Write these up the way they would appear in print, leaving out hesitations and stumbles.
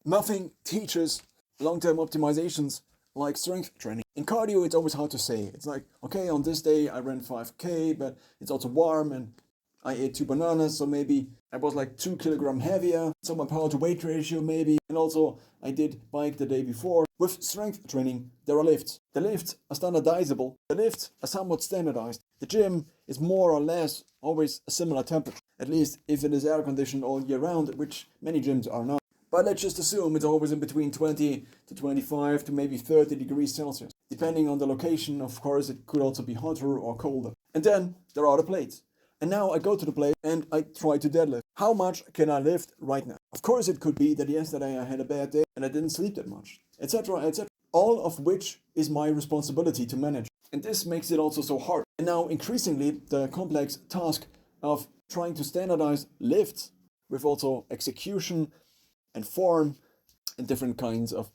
nothing teaches long-term optimizations like strength training. In cardio, it's always hard to say. It's like, okay, on this day I ran 5K, but it's also warm and I ate 2 bananas, so maybe I was like 2 kilograms heavier. So my power to weight ratio maybe. And also I did bike the day before. With strength training, there are lifts. The lifts are standardizable. The lifts are somewhat standardized. The gym is more or less always a similar temperature. At least if it is air conditioned all year round, which many gyms are not. But let's just assume it's always in between 20 to 25 to maybe 30 degrees Celsius. Depending on the location, of course, it could also be hotter or colder. And then there are the plates. And now I go to the plate and I try to deadlift. How much can I lift right now? Of course, it could be that yesterday I had a bad day and I didn't sleep that much, etc., etc. All of which is my responsibility to manage. And this makes it also so hard. And now increasingly the complex task of trying to standardize lifts with also execution and form and different kinds of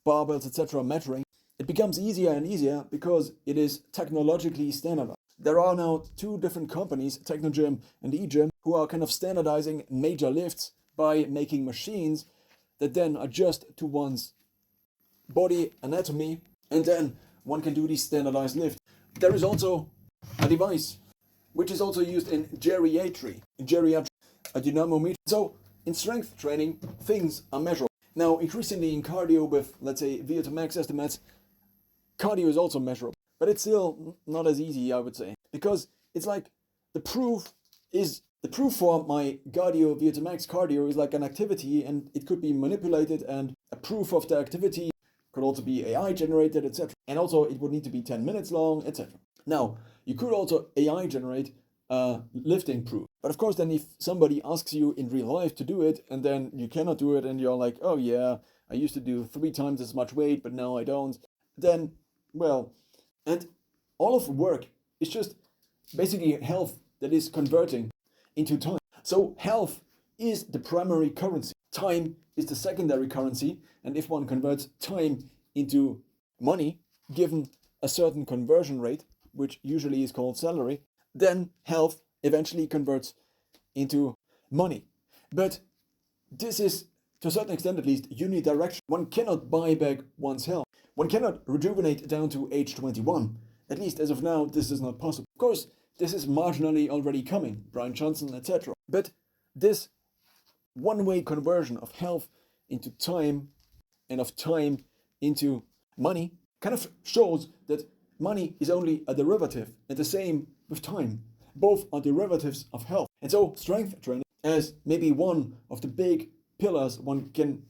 barbells, etc., measuring, it becomes easier and easier because it is technologically standardized. There are now 2 different companies, Technogym and eGym, who are kind of standardizing major lifts by making machines that then adjust to one's body anatomy, and then one can do these standardized lifts. There is also a device which is also used in geriatry, a dynamometer. So in strength training, things are measurable. Now, increasingly in cardio with, let's say, VO2 max estimates, cardio is also measurable. But it's still not as easy, I would say. Because it's like the proof for my cardio, VO2 max cardio is like an activity and it could be manipulated, and a proof of the activity could also be AI generated, etc. And also it would need to be 10 minutes long, etc. Now, you could also AI generate a lifting proof. But of course, then if somebody asks you in real life to do it and then you cannot do it and you're like, oh yeah, I used to do 3 times as much weight, but now I don't, then, well, and all of work is just basically health that is converting into time. So health is the primary currency. Time is the secondary currency. And if one converts time into money, given a certain conversion rate, which usually is called salary, then health eventually converts into money. But this is, to a certain extent at least, unidirectional. One cannot buy back one's health. One cannot rejuvenate down to age 21. At least as of now, this is not possible. Of course, this is marginally already coming, Brian Johnson, etc. But this one-way conversion of health into time and of time into money kind of shows that money is only a derivative, and the same with time. Both are derivatives of health. And so strength training, as maybe one of the big pillars one can